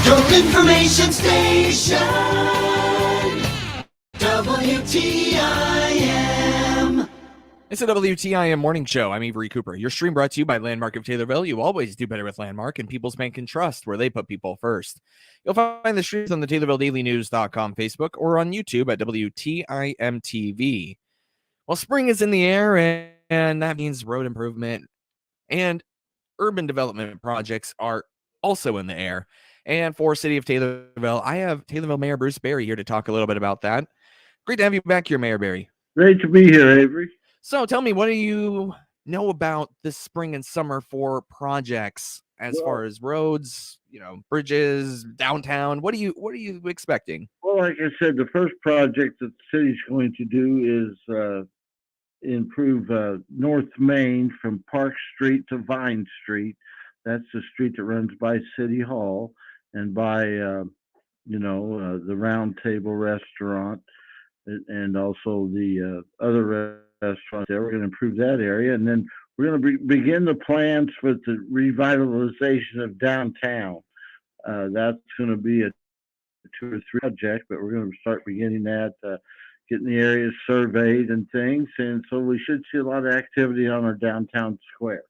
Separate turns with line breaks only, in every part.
Your information station, WTIM.
It's a WTIM morning show. I'm Avery Cooper. Your stream brought to you by Landmark of Taylorville. You always do better with Landmark, and People's Bank can trust where they put people first. You'll find the streams on the TaylorvilleDailyNews.com Facebook or on YouTube at WTIM TV. Well, spring is in the air, and that means road improvement and urban development projects are also in the air. And for City of Taylorville, I have Taylorville Mayor Bruce Berry here to talk a little bit about that. Great to have you back here, Mayor Berry.
Great to be here, Avery.
So tell me, what do you know about this spring and summer for projects as far as roads, bridges, downtown? What are you expecting?
Well, like I said, the first project that the city's going to do is improve North Main from Park Street to Vine Street. That's the street that runs by City Hall and by the Round Table Restaurant and also the other restaurant there. We're going to improve that area, and then we're going to begin the plans for the revitalization of downtown. That's going to be a 2 or 3 project, but we're going to start beginning that, getting the areas surveyed and things, and so we should see a lot of activity on our downtown square.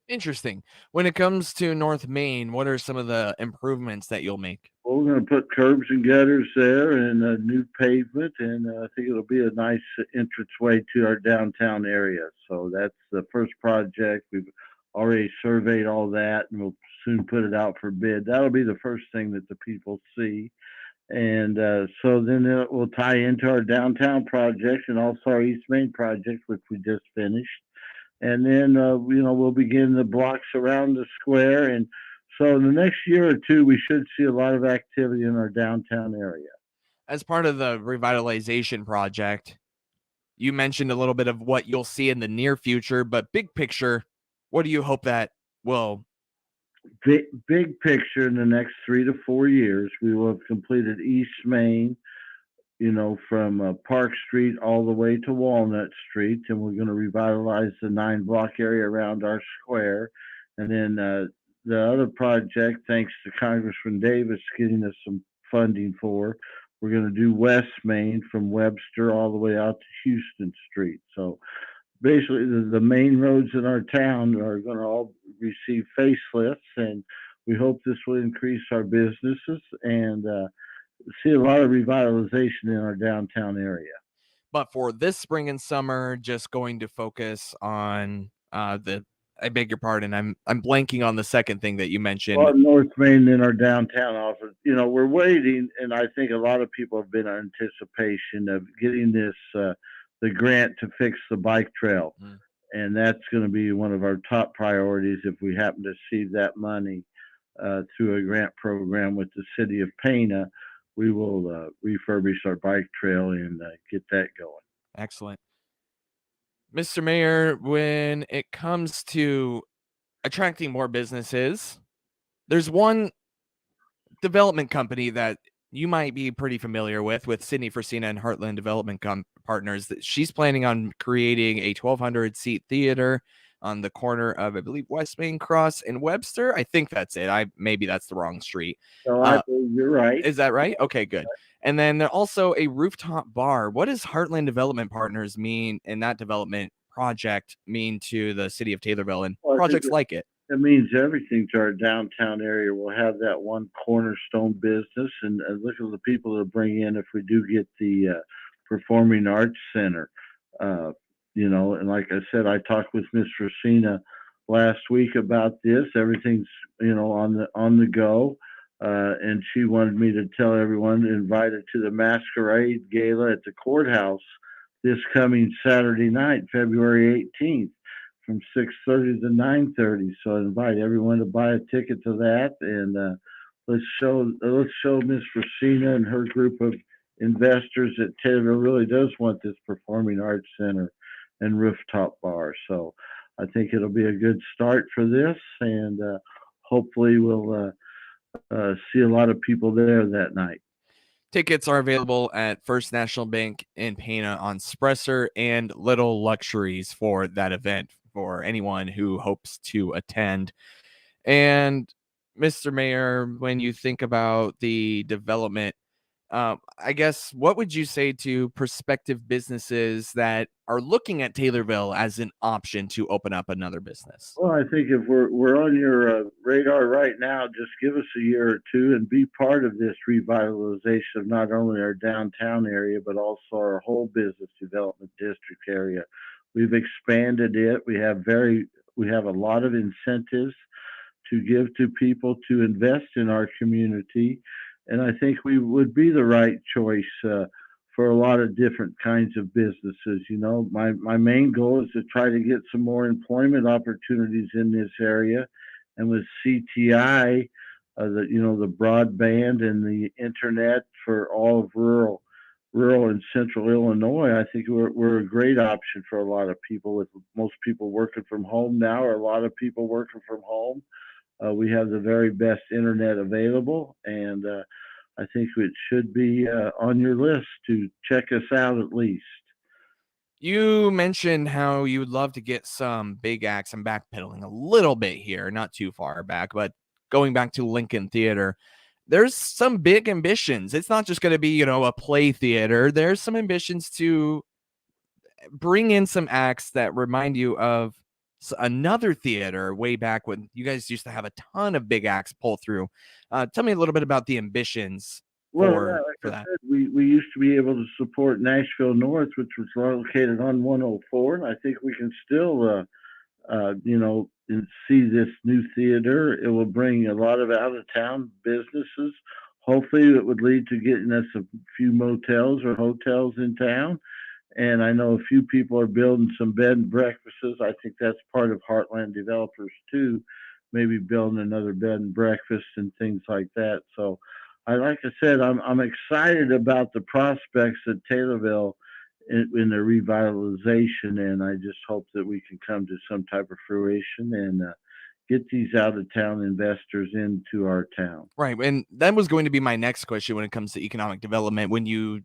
Interesting. When it comes to North Main, what are some of the improvements that you'll make?
Well, we're going to put curbs and gutters there and a new pavement, and I think it'll be a nice entranceway to our downtown area. So that's the first project. We've already surveyed all that, and we'll soon put it out for bid. That'll be the first thing that the people see. And so then it will tie into our downtown project and also our East Main project, which we just finished. And then, we'll begin the blocks around the square. And so in the next year or two, we should see a lot of activity in our downtown area.
As part of the revitalization project, you mentioned a little bit of what you'll see in the near future, but big picture, what do you hope that will?
Big picture, in the next 3 to 4 years, we will have completed East Main, from Park Street all the way to Walnut Street, and we're going to revitalize the 9-block area around our square. And then the other project, thanks to Congressman Davis getting us some funding for, we're going to do West Main from Webster all the way out to Houston Street. So basically, the main roads in our town are going to all receive facelifts, and we hope this will increase our businesses and see a lot of revitalization in our downtown area.
But for this spring and summer, just going to focus on I beg your pardon, I'm blanking on the second thing that you mentioned.
Well, North Main in our downtown office. We're waiting, and I think a lot of people have been in anticipation of getting this the grant to fix the bike trail. And that's going to be one of our top priorities if we happen to receive that money through a grant program with the city of Pana. We will refurbish our bike trail and get that going.
Excellent. Mr. Mayor, when it comes to attracting more businesses, there's one development company that you might be pretty familiar with Sydney Frasina and Heartland Development Partners. That she's planning on creating a 1,200-seat theater on the corner of, I believe, West Main Cross and Webster. I think that's it. Maybe that's the wrong street.
So I believe you're right.
Is that right? Okay, good. And then also a rooftop bar. What does Heartland Development Partners mean in that development project mean to the city of Taylorville and projects like it?
It means everything to our downtown area. We'll have that one cornerstone business, and look at the people to bring in if we do get the Performing Arts Center. And like I said, I talked with Miss Racina last week about this. Everything's on the go, and she wanted me to tell everyone invited to the Masquerade Gala at the courthouse this coming Saturday night, February 18th. From 6:30 to 9:30. So I invite everyone to buy a ticket to that, and let's show Miss Racina and her group of investors that Taylorville really does want this Performing Arts Center and rooftop bar. So I think it'll be a good start for this, and hopefully we'll see a lot of people there that night.
Tickets are available at First National Bank in Pana on Spresser and Little Luxuries for that event for anyone who hopes to attend. And Mr. Mayor, when you think about the development, I guess what would you say to prospective businesses that are looking at Taylorville as an option to open up another business?
Well, I think if we're on your radar right now, just give us a year or two and be part of this revitalization of not only our downtown area but also our whole business development district area. We've expanded it. We have a lot of incentives to give to people to invest in our community. And I think we would be the right choice for a lot of different kinds of businesses. My main goal is to try to get some more employment opportunities in this area. And with CTI, the broadband and the internet for all of rural and central Illinois, I think we're a great option for a lot of people. With most people working from home now, or a lot of people working from home, we have the very best internet available, and I think it should be on your list to check us out at least.
You mentioned how you would love to get some big acts. I'm backpedaling a little bit here, not too far back, but going back to Lincoln Theater, there's some big ambitions. It's not just going to be, a play theater. There's some ambitions to bring in some acts that remind you of another theater way back when you guys used to have a ton of big acts pull through. Tell me a little bit about the ambitions
Well,
for
like I
that.
said, we used to be able to support Nashville North, which was located on 104, and I think we can still, and see this new theater. It will bring a lot of out of town businesses. Hopefully, it would lead to getting us a few motels or hotels in town. And I know a few people are building some bed and breakfasts. I think that's part of Heartland Developers too, maybe building another bed and breakfast and things like that. So, like I said, I'm excited about the prospects at Taylorville in the revitalization, and I just hope that we can come to some type of fruition and get these out of town investors into our town.
Right. And that was going to be my next question when it comes to economic development. When you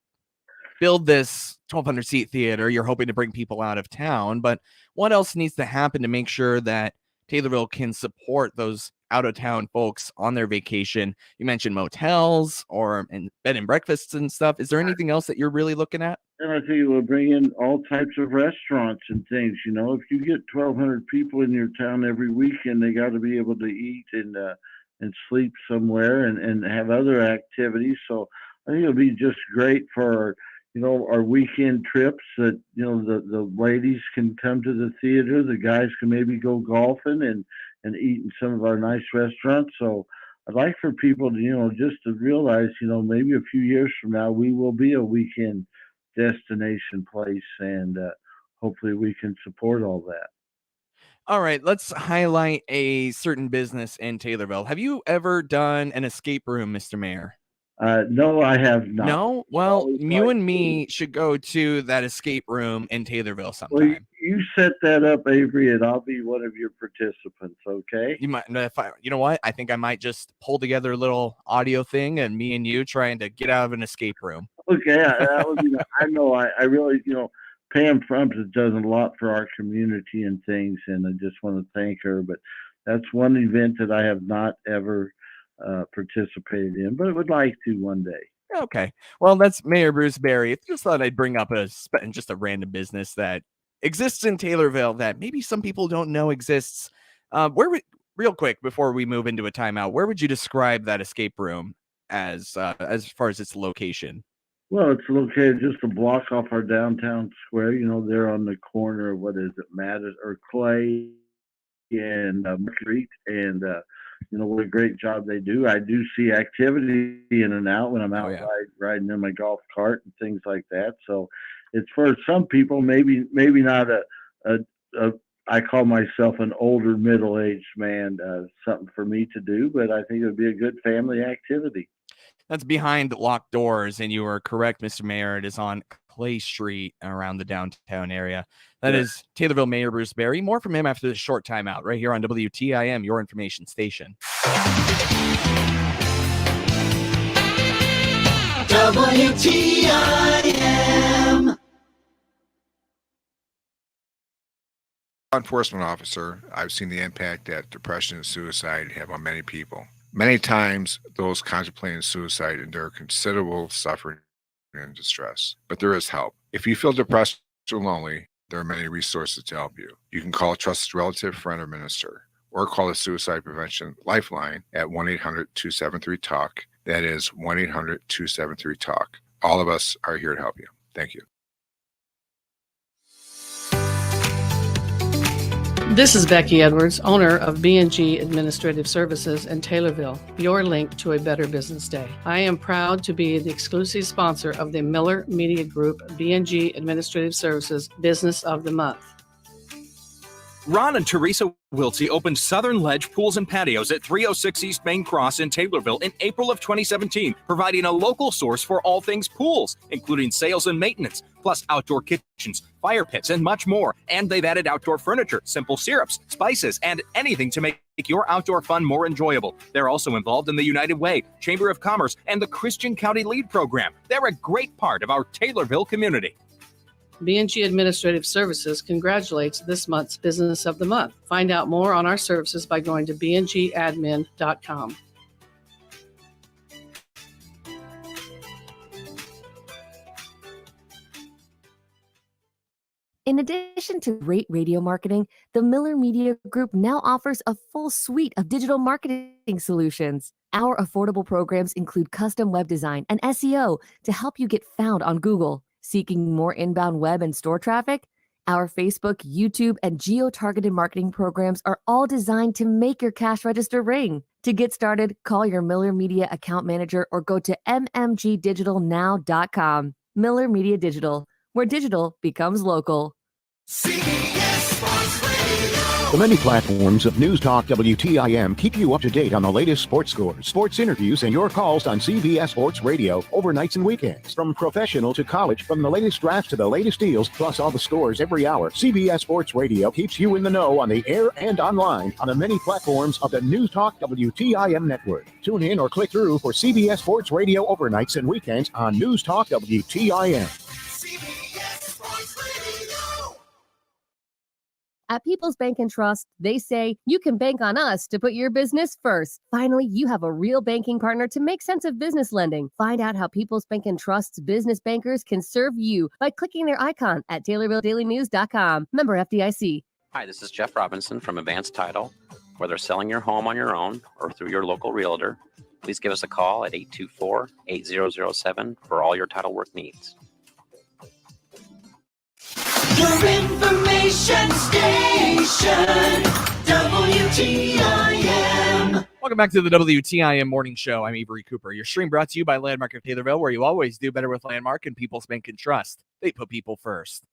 build this 1,200 seat theater, you're hoping to bring people out of town, but what else needs to happen to make sure that Taylorville can support those out of town folks on their vacation? You mentioned motels and bed and breakfasts and stuff. Is there anything else that you're really looking at?
And I think it will bring in all types of restaurants and things. If you get 1,200 people in your town every weekend, they got to be able to eat and sleep somewhere and have other activities. So I think it'll be just great for our weekend trips. That the ladies can come to the theater, the guys can maybe go golfing and eat in some of our nice restaurants. So I'd like for people to just to realize maybe a few years from now we will be a weekend destination place, and hopefully we can support all that.
All right, let's highlight a certain business in Taylorville. Have you ever done an escape room, Mr. Mayor?
No, I have not.
No?
I've
Well,
always
you
liked
and
to.
me should go to that escape room in Taylorville
Well,
sometime.
you set that up, Avery, and I'll be one of your participants. Okay.
You might, you know what? I think I might just pull together a little audio thing and me and you trying to get out of an escape room.
Okay, that would be. I know. I really, Pam Frumps does a lot for our community and things, and I just want to thank her. But that's one event that I have not ever participated in, but would like to one day.
Okay. Well, that's Mayor Bruce Berry. Just thought I'd bring up just a random business that exists in Taylorville that maybe some people don't know exists. Real quick before we move into a timeout, where would you describe that escape room as far as its location?
Well, it's located just a block off our downtown square. They're on the corner of what is it, Madison or Clay and Street, and what a great job they do. I do see activity in and out when I'm
Oh
out
yeah.
riding in my golf cart and things like that. So it's for some people, maybe not a I call myself an older middle aged man, something for me to do, but I think it would be a good family activity.
That's behind locked doors, and you are correct, Mr. Mayor. It is on Clay Street around the downtown area. That
Yeah.
is Taylorville Mayor Bruce Berry. More from him after this short timeout, right here on WTIM, your information station.
WTIM.
Law enforcement officer, I've seen the impact that depression and suicide have on many people. Many times, those contemplating suicide endure considerable suffering and distress, but there is help. If you feel depressed or lonely, there are many resources to help you. You can call a trusted relative, friend, or minister, or call the Suicide Prevention Lifeline at 1-800-273-TALK. That is 1-800-273-TALK. All of us are here to help you. Thank you.
This is Becky Edwards, owner of B&G Administrative Services in Taylorville, your link to a better business day. I am proud to be the exclusive sponsor of the Miller Media Group B&G Administrative Services Business of the Month.
Ron and Teresa Wiltsey opened Southern Ledge Pools and Patios at 306 East Main Cross in Taylorville in April of 2017, providing a local source for all things pools, including sales and maintenance, plus outdoor kitchens, fire pits, and much more. And they've added outdoor furniture, simple syrups, spices, and anything to make your outdoor fun more enjoyable. They're also involved in the United Way, Chamber of Commerce, and the Christian County Lead Program. They're a great part of our Taylorville community.
B&G Administrative Services congratulates this month's Business of the Month. Find out more on our services by going to bngadmin.com.
In addition to great radio marketing, the Miller Media Group now offers a full suite of digital marketing solutions. Our affordable programs include custom web design and SEO to help you get found on Google. Seeking more inbound web and store traffic? Our Facebook, YouTube, and geo-targeted marketing programs are all designed to make your cash register ring. To get started, call your Miller Media account manager or go to mmgdigitalnow.com. Miller Media Digital, where digital becomes local.
CBS Sports Radio.
The many platforms of News Talk WTIM keep you up to date on the latest sports scores, sports interviews, and your calls on CBS Sports Radio overnights and weekends. From professional to college, from the latest drafts to the latest deals, plus all the scores every hour, CBS Sports Radio keeps you in the know on the air and online on the many platforms of the News Talk WTIM network. Tune in or click through for CBS Sports Radio overnights and weekends on News Talk WTIM.
CBS Sports Radio.
At People's Bank and Trust, they say you can bank on us to put your business first. Finally, you have a real banking partner to make sense of business lending. Find out how People's Bank and Trust's business bankers can serve you by clicking their icon at TaylorvilleDailyNews.com. Member FDIC.
Hi, this is Jeff Robinson from Advanced Title. Whether selling your home on your own or through your local realtor, please give us a call at 824-8007 for all your title work needs.
Your information station, WTIM.
Welcome back to the WTIM Morning Show. I'm Avery Cooper. Your stream brought to you by Landmark of Taylorville, where you always do better with Landmark and People's Bank and Trust. They put people first.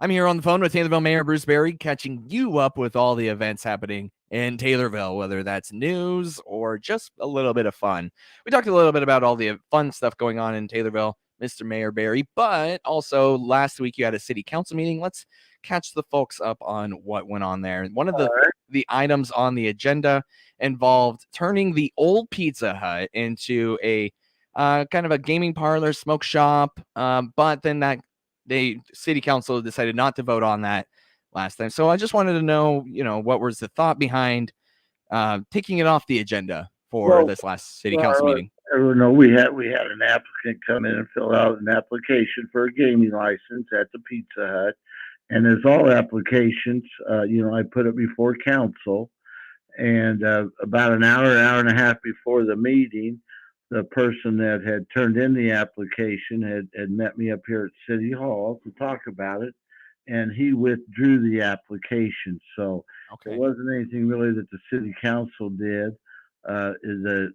I'm here on the phone with Taylorville Mayor Bruce Berry, catching you up with all the events happening in Taylorville, whether that's news or just a little bit of fun. We talked a little bit about all the fun stuff going on in Taylorville, Mr. Mayor Berry, but also last week you had a city council meeting. Let's catch the folks up on what went on there. One of the items on the agenda involved turning the old Pizza Hut into a kind of a gaming parlor, smoke shop, but then that the city council decided not to vote on that last time. So I just wanted to know, what was the thought behind taking it off the agenda for this last city council meeting?
No, we had an applicant come in and fill out an application for a gaming license at the Pizza Hut. And as all applications, I put it before council. And about an hour and a half before the meeting, the person that had turned in the application had met me up here at City Hall to talk about it. And he withdrew the application. So It wasn't anything really that the city council did. Is the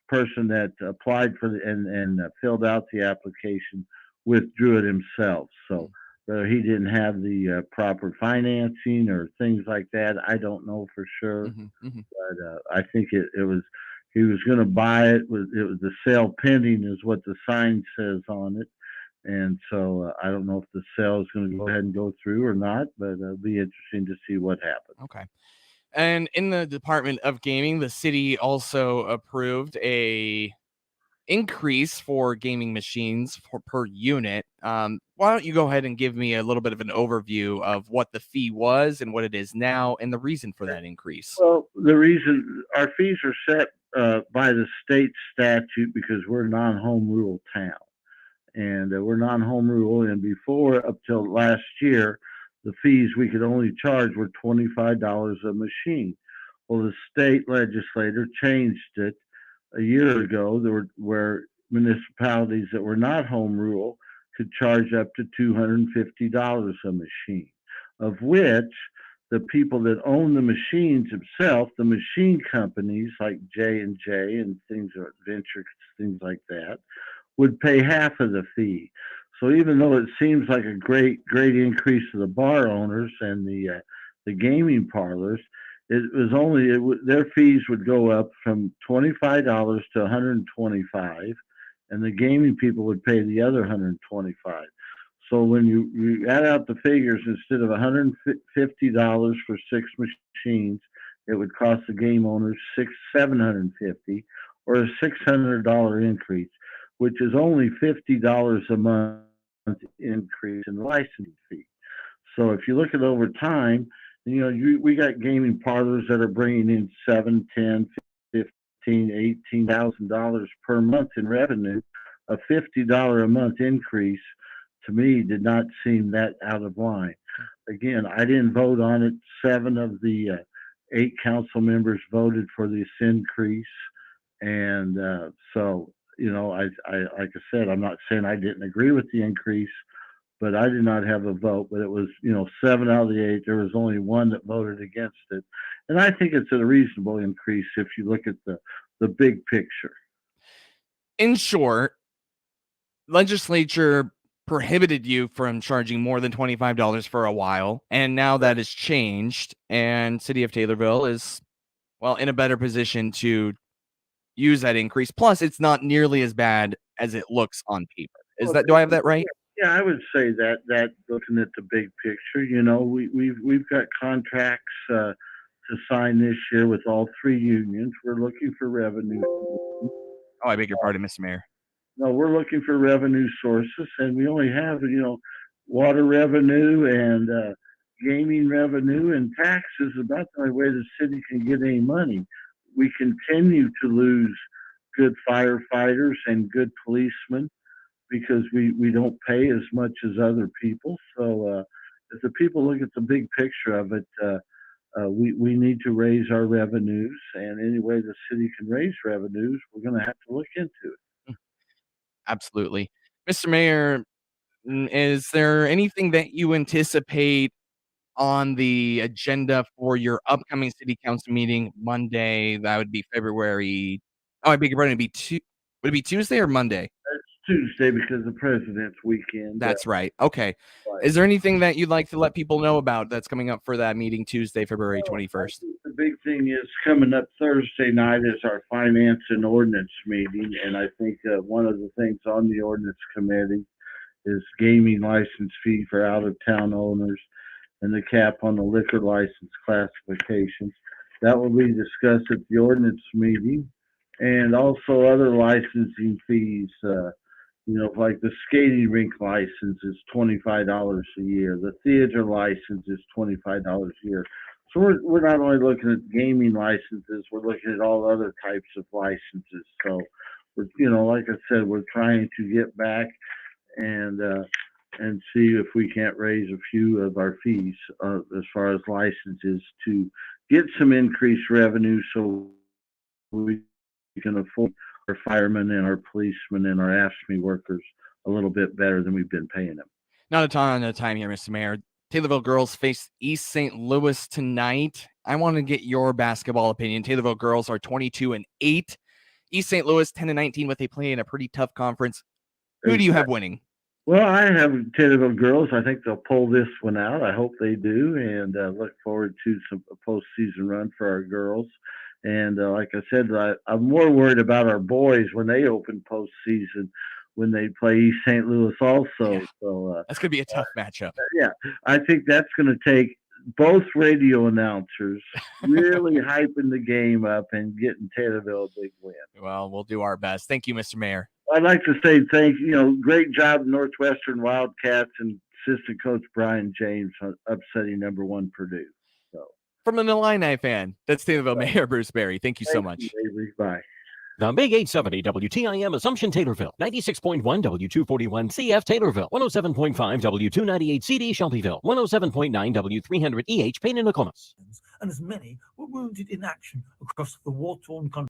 person that applied for and filled out the application withdrew it himself. So he didn't have the proper financing or things like that, I don't know for sure. But I think it was he was going to buy it. It was the sale pending is what the sign says on it. And so I don't know if the sale is going to go ahead and go through or not, but it'll be interesting to see what happens.
Okay. And in the Department of Gaming, the city also approved a increase for gaming machines per unit. Why don't you go ahead and give me a little bit of an overview of what the fee was and what it is now and the reason for that increase?
Well, the reason our fees are set by the state statute because we're a non-home rule town, and we're non-home rule. And before, up till last year, the fees we could only charge were $25 a machine. Well, the state legislator changed it a year ago. Where municipalities that were not home rule could charge up to $250 a machine, of which the people that own the machines themselves, the machine companies like J&J and things, Venture, things like that, would pay half of the fee. So even though it seems like a great increase to the bar owners and the gaming parlors, it was only their fees would go up from $25 to $125, and the gaming people would pay the other $125. So when you add out the figures, instead of $150 for 6 machines, it would cost the game owners $750, or a $600 increase, which is only $50 a month increase in the licensing fee. So if you look at over time, we got gaming parlors that are bringing in $7, $10, $15, $18,000 per month in revenue. A $50 a month increase to me did not seem that out of line. Again, I didn't vote on it. 7 of the 8 council members voted for this increase, and so I like I said, I'm not saying I didn't agree with the increase, but I did not have a vote. But it was 7 out of the 8. There was only 1 that voted against it, and I think it's a reasonable increase if you look at the big picture.
In short, legislature prohibited you from charging more than $25 for a while, and now that has changed, and City of Taylorville is, well, in a better position to use that increase. Plus, it's not nearly as bad as it looks on paper. Do I have that right?
Yeah, I would say that looking at the big picture, we've got contracts to sign this year with all 3 unions. We're looking for revenue.
Oh, I beg your pardon, Mr. Mayor.
No, we're looking for revenue sources, and we only have water revenue and gaming revenue and taxes. About the only way the city can get any money. We continue to lose good firefighters and good policemen because we don't pay as much as other people. So if the people look at the big picture of it, we need to raise our revenues, and any way the city can raise revenues, we're going to have to look into it.
Absolutely. Mr. Mayor, is there anything that you anticipate on the agenda for your upcoming city council meeting Monday? That would be February. Oh, I beg your pardon. Would it be Tuesday or Monday?
It's Tuesday because the President's weekend.
That's right. Okay. Is there anything that you'd like to let people know about that's coming up for that meeting Tuesday, February 21st?
The big thing is coming up Thursday night is our finance and ordinance meeting, and I think one of the things on the ordinance committee is gaming license fee for out-of-town owners and the cap on the liquor license classifications. That will be discussed at the ordinance meeting, and also other licensing fees. Like the skating rink license is $25 a year. The theater license is $25 a year. So we're not only looking at gaming licenses, we're looking at all other types of licenses. So like I said, we're trying to get back and see if we can't raise a few of our fees as far as licenses to get some increased revenue, so we can afford our firemen and our policemen and our AFSCME workers a little bit better than we've been paying them.
Not a ton of time here, Mr. Mayor. Taylorville girls face East St. Louis tonight. I want to get your basketball opinion. Taylorville girls are 22-8. East St. Louis 10-19, with they play in a pretty tough conference. Who do you have winning?
Well, I have Taylorville girls. I think they'll pull this one out. I hope they do, and look forward to some postseason run for our girls. And like I said, I'm more worried about our boys when they open postseason, when they play East St. Louis also. Yeah. So
that's going to be a tough matchup.
Yeah, I think that's going to take both radio announcers really hyping the game up and getting Taylorville a big win.
Well, we'll do our best. Thank you, Mr. Mayor.
I'd like to say great job, Northwestern Wildcats and assistant coach Brian James on upsetting number 1 Purdue. So
from an Illini fan. That's Taylorville Mayor Bruce Berry. Thank you so much.
Avery. Bye.
The Big 870 WTIM Assumption Taylorville, 96.1 W241 CF Taylorville, 107.5 W298 CD Shelbyville, 107.9 W300 EH Payne and Nokomis.
And as many were wounded in action across the war-torn country.